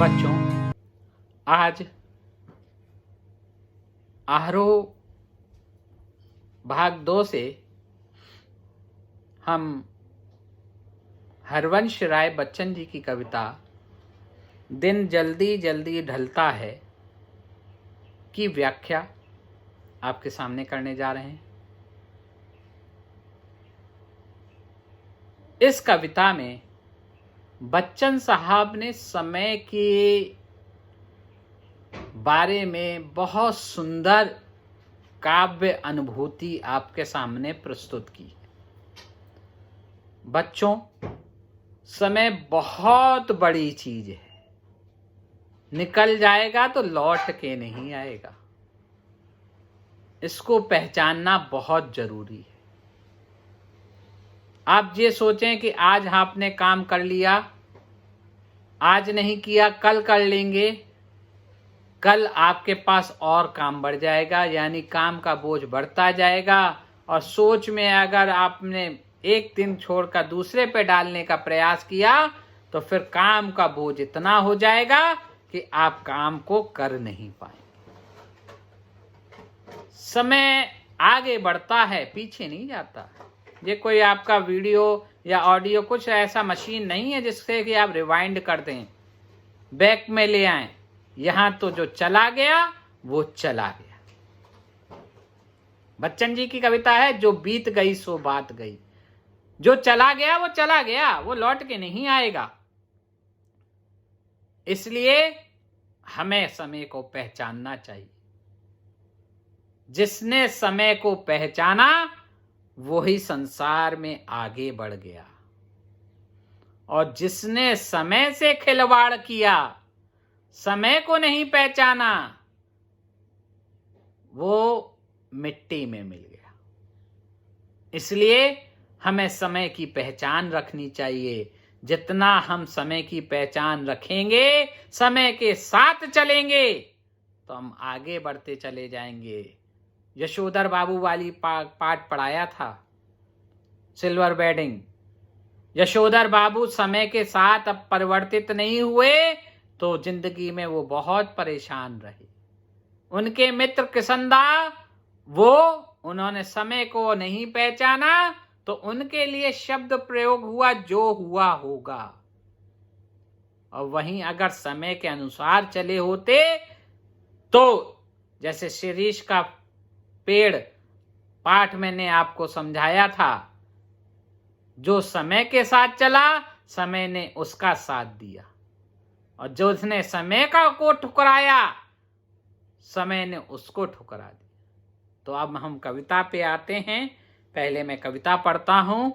बच्चों, आज आरोह भाग 2 से हम हरवंश राय बच्चन जी की कविता दिन जल्दी जल्दी ढलता है की व्याख्या आपके सामने करने जा रहे हैं। इस कविता में बच्चन साहब ने समय के बारे में बहुत सुंदर काव्य अनुभूति आपके सामने प्रस्तुत की। बच्चों, समय बहुत बड़ी चीज है, निकल जाएगा तो लौट के नहीं आएगा। इसको पहचानना बहुत जरूरी है। आप ये सोचें कि आज आपने काम कर लिया, आज नहीं किया कल कर लेंगे, कल आपके पास और काम बढ़ जाएगा, यानी काम का बोझ बढ़ता जाएगा। और सोच में अगर आपने एक दिन छोड़कर दूसरे पे डालने का प्रयास किया तो फिर काम का बोझ इतना हो जाएगा कि आप काम को कर नहीं पाएंगे। समय आगे बढ़ता है, पीछे नहीं जाता। ये कोई आपका वीडियो या ऑडियो कुछ ऐसा मशीन नहीं है जिससे कि आप रिवाइंड कर दें, बैक में ले आएं। यहां तो जो चला गया वो चला गया। बच्चन जी की कविता है, जो बीत गई सो बात गई। जो चला गया वो चला गया, वो लौट के नहीं आएगा। इसलिए हमें समय को पहचानना चाहिए। जिसने समय को पहचाना वही संसार में आगे बढ़ गया, और जिसने समय से खिलवाड़ किया, समय को नहीं पहचाना, वो मिट्टी में मिल गया। इसलिए हमें समय की पहचान रखनी चाहिए। जितना हम समय की पहचान रखेंगे, समय के साथ चलेंगे, तो हम आगे बढ़ते चले जाएंगे। यशोधर बाबू वाली पाठ पढ़ाया था, सिल्वर वेडिंग। यशोधर बाबू समय के साथ अब परिवर्तित नहीं हुए तो जिंदगी में वो बहुत परेशान रहे। उनके मित्र किसंदा, उन्होंने समय को नहीं पहचाना तो उनके लिए शब्द प्रयोग हुआ, जो हुआ होगा। और वहीं अगर समय के अनुसार चले होते तो जैसे शिरीष का पेड़ पाठ मैंने आपको समझाया था, जो समय के साथ चला, समय ने उसका साथ दिया, और जो उसने समय को ठुकराया, समय ने उसको ठुकरा दिया। तो अब हम कविता पे आते हैं। पहले मैं कविता पढ़ता हूं।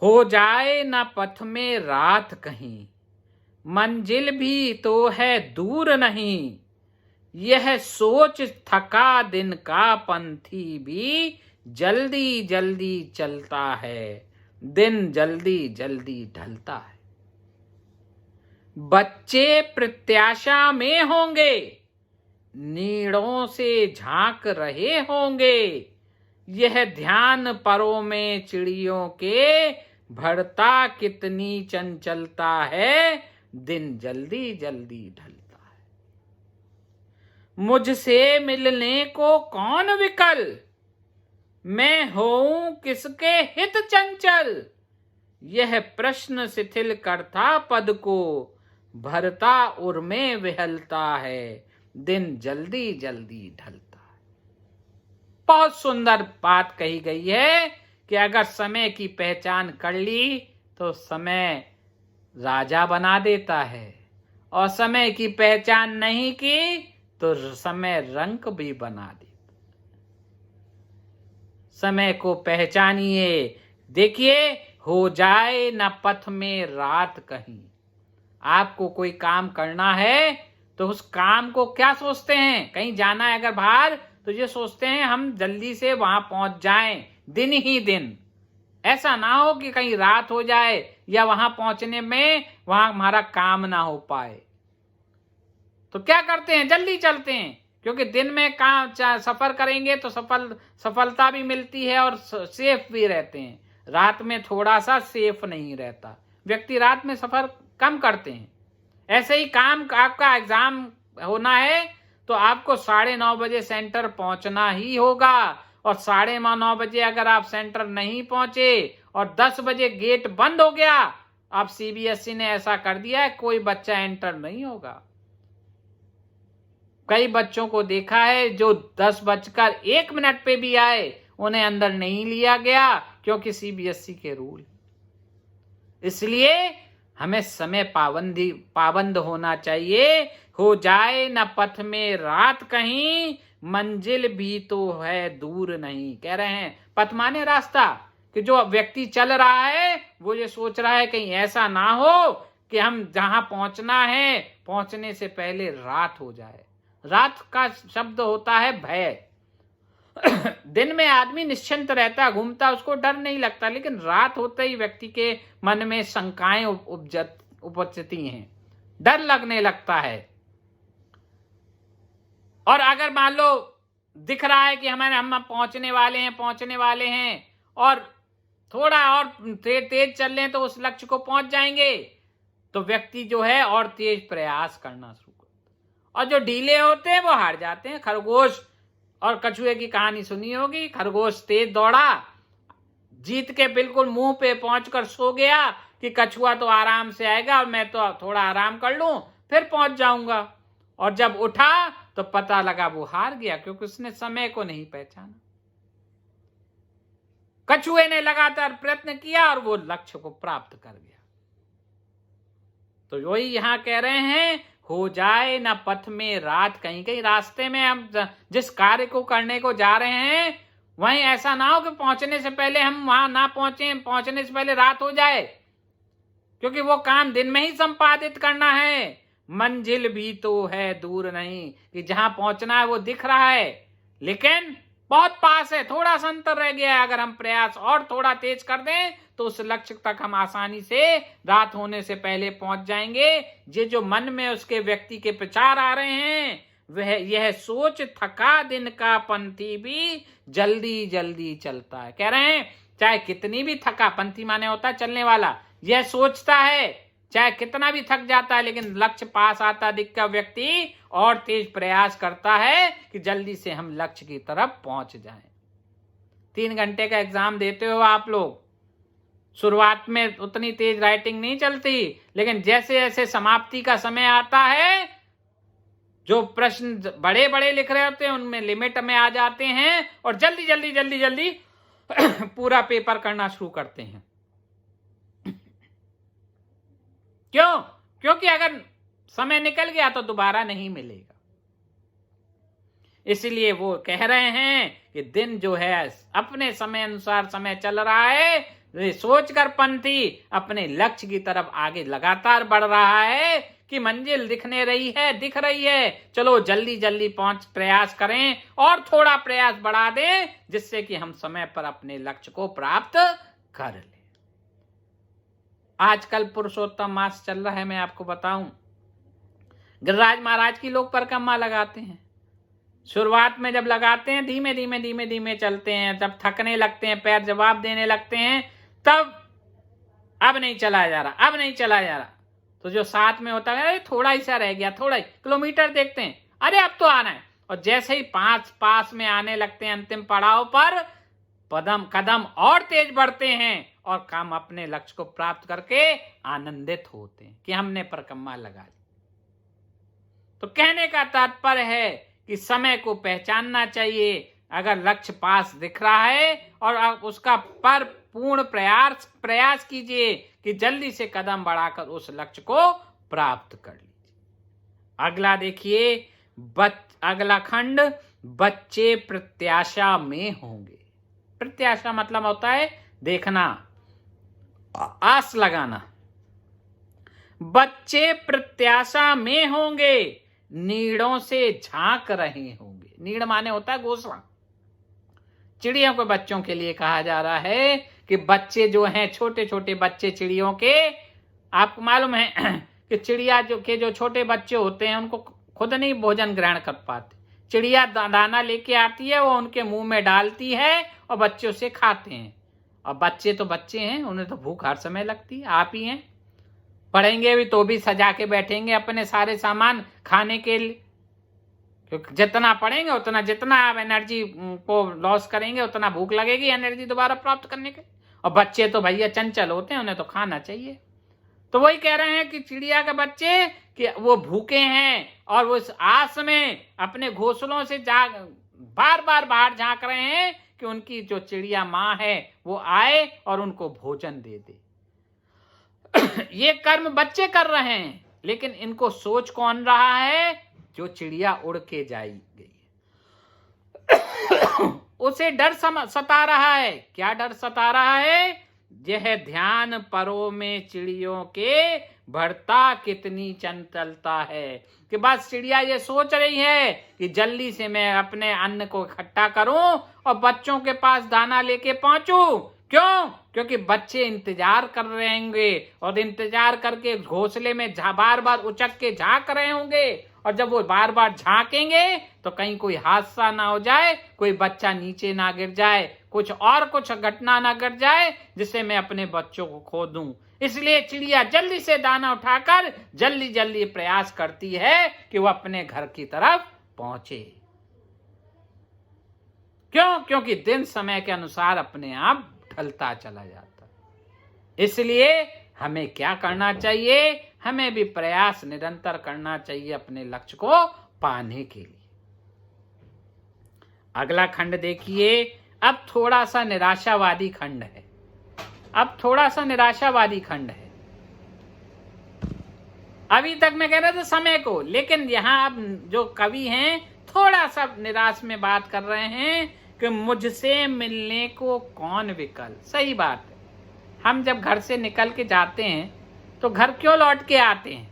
हो जाए न पथ में रात कहीं, मंजिल भी तो है दूर नहीं। यह सोच थका दिन का पंथी भी जल्दी जल्दी चलता है, दिन जल्दी जल्दी ढलता है। बच्चे प्रत्याशा में होंगे, नीड़ों से झांक रहे होंगे। यह ध्यान परों में चिड़ियों के, भरता कितनी चंचलता है, दिन जल्दी जल्दी ढलता है। मुझसे मिलने को कौन विकल, मैं होऊं किसके हित चंचल। यह प्रश्न शिथिल करता पद को, भरता उर्मे विहलता है, दिन जल्दी जल्दी ढलता है। बहुत सुंदर बात कही गई है कि अगर समय की पहचान कर ली तो समय राजा बना देता है, और समय की पहचान नहीं की तो समय रंक भी बना देता। समय को पहचानिए। देखिए, हो जाए न पथ में रात कहीं। आपको कोई काम करना है तो उस काम को क्या सोचते हैं? कहीं जाना है अगर बाहर तो ये सोचते हैं हम जल्दी से वहां पहुंच जाएं, दिन ही दिन। ऐसा ना हो कि कहीं रात हो जाए या वहां पहुंचने में वहां हमारा काम ना हो पाए। तो क्या करते हैं? जल्दी चलते हैं, क्योंकि दिन में काम सफर करेंगे तो सफलता भी मिलती है और सेफ भी रहते हैं। रात में थोड़ा सा सेफ नहीं रहता। व्यक्ति रात में सफर कम करते हैं, ऐसे ही काम आपका एग्जाम होना है तो आपको 9:30 बजे सेंटर पहुंचना ही होगा, और 9:30 बजे अगर आप सेंटर नहीं पहुंचे और 10 बजे गेट बंद हो गया, अब सीबीएसई ने ऐसा कर दिया है कोई बच्चा एंटर नहीं होगा। कई बच्चों को देखा है जो 10:01 पे भी आए, उन्हें अंदर नहीं लिया गया, क्योंकि सीबीएसई के रूल। इसलिए हमें समय पाबंद होना चाहिए। हो जाए न पथ में रात कहीं, मंजिल भी तो है दूर नहीं। कह रहे हैं पथ माने रास्ता, कि जो व्यक्ति चल रहा है वो ये सोच रहा है कहीं ऐसा ना हो कि हम जहां पहुंचना है पहुंचने से पहले रात हो जाए। रात का शब्द होता है भय। दिन में आदमी निश्चिंत रहता, घूमता, उसको डर नहीं लगता, लेकिन रात होते ही व्यक्ति के मन में शंकाएं उपजती हैं, डर लगने लगता है। और अगर मान लो दिख रहा है कि हम पहुंचने वाले हैं और थोड़ा और तेज चल लें तो उस लक्ष्य को पहुंच जाएंगे, तो व्यक्ति जो है और तेज प्रयास करना शुरू करता, और जो ढीले होते हैं वो हार जाते हैं। खरगोश और कछुए की कहानी सुनी होगी। खरगोश तेज दौड़ा, जीत के बिल्कुल मुंह पे पहुंचकर सो गया कि कछुआ तो आराम से आएगा और मैं तो थोड़ा आराम कर लूं फिर पहुंच जाऊंगा, और जब उठा तो पता लगा वो हार गया, क्योंकि उसने समय को नहीं पहचाना। कछुए ने लगातार प्रयत्न किया और वो लक्ष्य को प्राप्त कर गया। तो वही यहां कह रहे हैं, हो जाए ना पथ में रात कहीं कहीं। रास्ते में हम जिस कार्य को करने को जा रहे हैं वहीं ऐसा ना हो कि पहुंचने से पहले हम वहां ना पहुंचे, पहुंचने से पहले रात हो जाए, क्योंकि वो काम दिन में ही संपादित करना है। मंजिल भी तो है दूर नहीं, कि जहां पहुंचना है वो दिख रहा है लेकिन बहुत पास है, थोड़ा सा अंतर रह गया है। अगर हम प्रयास और थोड़ा तेज कर दें तो उस लक्ष्य तक हम आसानी से रात होने से पहले पहुंच जाएंगे। ये जो मन में उसके व्यक्ति के विचार आ रहे हैं, वह यह सोच थका दिन का पंथी भी जल्दी जल्दी चलता है। कह रहे हैं चाहे कितनी भी थका, पंथी माने होता है चलने वाला, यह सोचता है चाहे कितना भी थक जाता है, लेकिन लक्ष्य पास आता दिखता व्यक्ति और तेज प्रयास करता है कि जल्दी से हम लक्ष्य की तरफ पहुंच जाएं। 3 घंटे का एग्जाम देते हो आप लोग, शुरुआत में उतनी तेज राइटिंग नहीं चलती, लेकिन जैसे जैसे समाप्ति का समय आता है, जो प्रश्न बड़े बड़े लिख रहे होते हैं उनमें लिमिट में आ जाते हैं और जल्दी जल्दी जल्दी जल्दी पूरा पेपर करना शुरू करते हैं। क्यों? क्योंकि अगर समय निकल गया तो दोबारा नहीं मिलेगा। इसलिए वो कह रहे हैं कि दिन जो है अपने समय अनुसार समय चल रहा है, सोचकर पंथी अपने लक्ष्य की तरफ आगे लगातार बढ़ रहा है कि मंजिल दिख रही है, चलो जल्दी जल्दी प्रयास करें और थोड़ा प्रयास बढ़ा दें, जिससे कि हम समय पर अपने लक्ष्य को प्राप्त कर लें। आजकल पुरुषोत्तम मास चल रहा है, मैं आपको बताऊं, गिरिराज महाराज की लोग परिक्रमा लगाते हैं। शुरुआत में जब लगाते हैं धीमे धीमे चलते हैं, जब थकने लगते हैं, पैर जवाब देने लगते हैं, तब अब नहीं चला जा रहा, तो जो साथ में होता है अरे थोड़ा ही सा रह गया, थोड़ा ही किलोमीटर देखते हैं, अरे अब तो आना है, और जैसे ही पास में आने लगते हैं अंतिम पड़ाव पर, कदम और तेज बढ़ते हैं और हम अपने लक्ष्य को प्राप्त करके आनंदित होते हैं कि हमने परिक्रमा लगा ली। तो कहने का तात्पर्य है कि समय को पहचानना चाहिए। अगर लक्ष्य पास दिख रहा है और आप उसका पर पूर्ण प्रयास कीजिए कि जल्दी से कदम बढ़ाकर उस लक्ष्य को प्राप्त कर लीजिए। अगला देखिए, अगला खंड, बच्चे प्रत्याशा में होंगे। प्रत्याशा मतलब होता है देखना, आस लगाना। बच्चे प्रत्याशा में होंगे, नीड़ों से झांक रहे होंगे। नीड़ माने होता है घोंसला। चिड़ियों के बच्चों के लिए कहा जा रहा है कि बच्चे जो हैं, छोटे छोटे बच्चे चिड़ियों के, आपको मालूम है कि चिड़िया जो छोटे बच्चे होते हैं उनको खुद नहीं भोजन ग्रहण कर पाते। चिड़िया दाना लेके आती है, वो उनके मुंह में डालती है और बच्चे उसे खाते हैं। और बच्चे तो बच्चे हैं, उन्हें तो भूख हर समय लगती है, आप ही हैं। पढ़ेंगे भी तो भी सजा के बैठेंगे अपने सारे सामान खाने के लिए, क्योंकि जितना पढ़ेंगे उतना, जितना आप एनर्जी को लॉस करेंगे उतना भूख लगेगी एनर्जी दोबारा प्राप्त करने के। और बच्चे तो भैया चंचल होते हैं, उन्हें तो खाना चाहिए। तो वही कह रहे हैं कि चिड़िया के बच्चे कि वो भूखे हैं और वो इस आस में अपने घोंसलों से बार बार बाहर झांक रहे हैं कि उनकी जो चिड़िया माँ है वो आए और उनको भोजन दे दे। ये कर्म बच्चे कर रहे हैं, लेकिन इनको सोच कौन रहा है? जो चिड़िया उड़ के जाएगी उसे डर सता रहा है। क्या डर सता रहा है? यह ध्यान परों में चिड़ियों के बढ़ता कितनी चंचलता है। कि बस चिड़िया ये सोच रही है कि जल्दी से मैं अपने अन्न को इकट्ठा करूं और बच्चों के पास दाना लेके पहुंचूं। क्यों? क्योंकि बच्चे इंतजार कर रहे होंगे और इंतजार करके घोंसले में बार बार उचक के झांक रहे होंगे। और जब वो बार बार झांकेंगे तो कहीं कोई हादसा ना हो जाए, कोई बच्चा नीचे ना गिर जाए, कुछ घटना ना घट जाए जिससे मैं अपने बच्चों को खो दूं। इसलिए चिड़िया जल्दी से दाना उठाकर जल्दी जल्दी प्रयास करती है कि वो अपने घर की तरफ पहुंचे। क्यों? क्योंकि दिन समय के अनुसार अपने आप ढलता चला जाता है। इसलिए हमें क्या करना चाहिए? हमें भी प्रयास निरंतर करना चाहिए अपने लक्ष्य को पाने के लिए। अगला खंड देखिए। अब थोड़ा सा निराशावादी खंड है। अभी तक मैं कह रहा था समय को, लेकिन यहाँ अब जो कवि हैं थोड़ा सा निराश में बात कर रहे हैं कि मुझसे मिलने को कौन विकल। सही बात है। हम जब घर से निकल के जाते हैं तो घर क्यों लौट के आते हैं?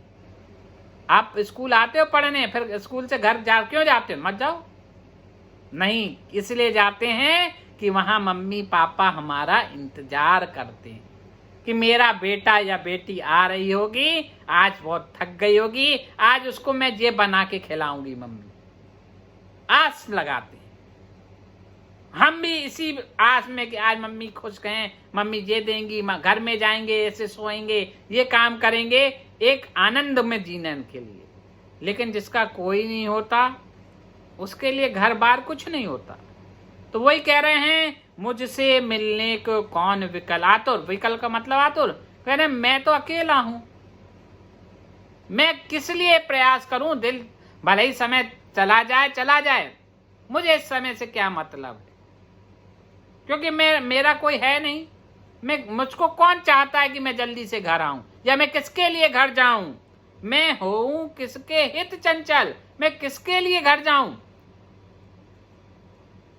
आप स्कूल आते हो पढ़ने, फिर स्कूल से घर क्यों जाते हो? मत जाओ। नहीं, इसलिए जाते हैं कि वहां मम्मी पापा हमारा इंतजार करते हैं कि मेरा बेटा या बेटी आ रही होगी, आज बहुत थक गई होगी, आज उसको मैं ये बना के खिलाऊंगी मम्मी। आस लगाते हैं हम भी इसी आस में कि आज मम्मी खुश गए, मम्मी ये देंगी, घर में जाएंगे, ऐसे सोएंगे, ये काम करेंगे, एक आनंद में जीने के लिए। लेकिन जिसका कोई नहीं होता उसके लिए घर बार कुछ नहीं होता। तो वही कह रहे हैं मुझसे मिलने को कौन विकल। आतुर, विकल का मतलब आतुर। कह रहे मैं तो अकेला हूं, मैं किस लिए प्रयास करूं? दिल भले ही समय चला जाए, मुझे इस समय से क्या मतलब है? क्योंकि मेरा कोई है नहीं। मुझको कौन चाहता है कि मैं जल्दी से घर आऊं, या मैं किसके लिए घर जाऊं? मैं हूं किसके हित चंचल, मैं किसके लिए घर जाऊं?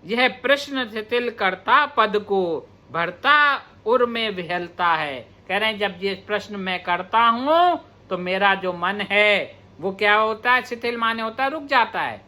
यह प्रश्न शिथिल करता पद को, भरता उर में विहलता है। कह रहे हैं जब ये प्रश्न मैं करता हूं तो मेरा जो मन है वो क्या होता है? शिथिल माने होता है रुक जाता है,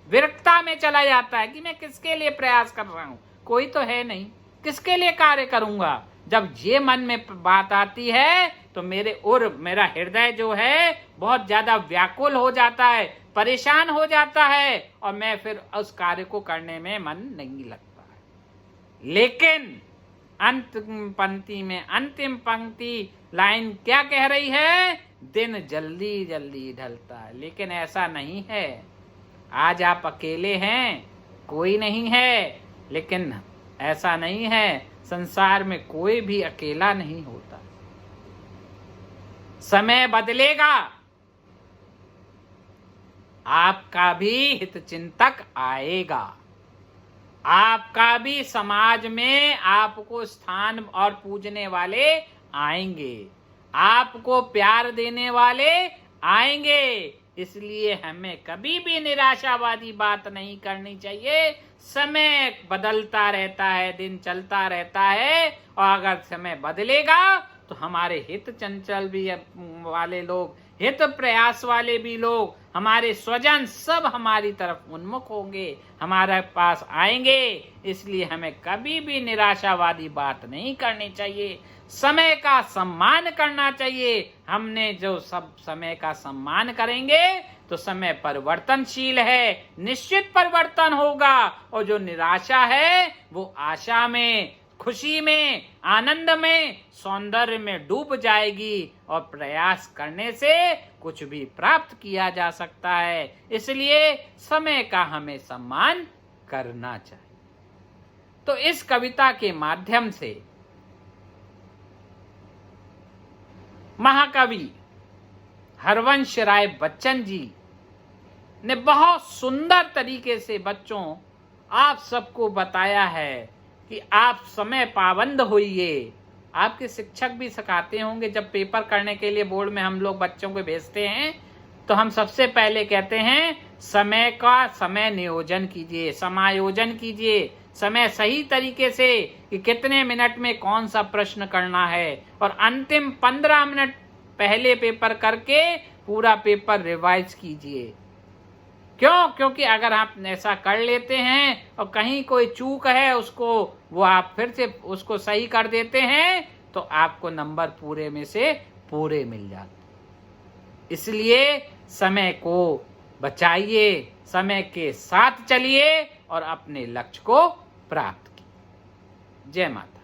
विरक्ता में चला जाता है कि मैं किसके लिए प्रयास कर रहा हूं, कोई तो है नहीं, किसके लिए कार्य करूंगा। जब ये मन में बात आती है तो मेरा हृदय जो है बहुत ज्यादा व्याकुल हो जाता है, परेशान हो जाता है, और मैं फिर उस कार्य को करने में मन नहीं लगता है। लेकिन अंतिम पंक्ति लाइन क्या कह रही है? दिन जल्दी जल्दी ढलता है। लेकिन ऐसा नहीं है। आज आप अकेले हैं, कोई नहीं है, लेकिन ऐसा नहीं है, संसार में कोई भी अकेला नहीं होता। समय बदलेगा, आपका भी हितचिंतक आएगा, आपका भी समाज में आपको स्थान और पूजने वाले आएंगे, आपको प्यार देने वाले आएंगे। इसलिए हमें कभी भी निराशावादी बात नहीं करनी चाहिए। समय बदलता रहता है, दिन चलता रहता है, और अगर समय बदलेगा तो हमारे हित चंचल भी वाले लोग, हित प्रयास वाले भी लोग, हमारे स्वजन सब हमारी तरफ उन्मुख होंगे, हमारे पास आएंगे। इसलिए हमें कभी भी निराशावादी बात नहीं करनी चाहिए, समय का सम्मान करना चाहिए। हमने जो सब समय का सम्मान करेंगे तो समय परिवर्तनशील है, निश्चित परिवर्तन होगा, और जो निराशा है वो आशा में खुशी में, आनंद में, सौंदर्य में डूब जाएगी और प्रयास करने से कुछ भी प्राप्त किया जा सकता है। इसलिए समय का हमें सम्मान करना चाहिए। तो इस कविता के माध्यम से महाकवि हरवंश राय बच्चन जी ने बहुत सुंदर तरीके से बच्चों आप सबको बताया है कि आप समय पाबंद होइए। आपके शिक्षक भी सिखाते होंगे, जब पेपर करने के लिए बोर्ड में हम लोग बच्चों को भेजते हैं तो हम सबसे पहले कहते हैं समय का समय नियोजन कीजिए, समायोजन कीजिए, समय सही तरीके से कि कितने मिनट में कौन सा प्रश्न करना है, और अंतिम 15 मिनट पहले पेपर करके पूरा पेपर रिवाइज कीजिए। क्यों? क्योंकि अगर आप ऐसा कर लेते हैं और कहीं कोई चूक है उसको वो आप फिर से उसको सही कर देते हैं तो आपको नंबर पूरे में से पूरे मिल जाते। इसलिए समय को बचाइए, समय के साथ चलिए और अपने लक्ष्य को प्राप्त कीजिए। जय माता।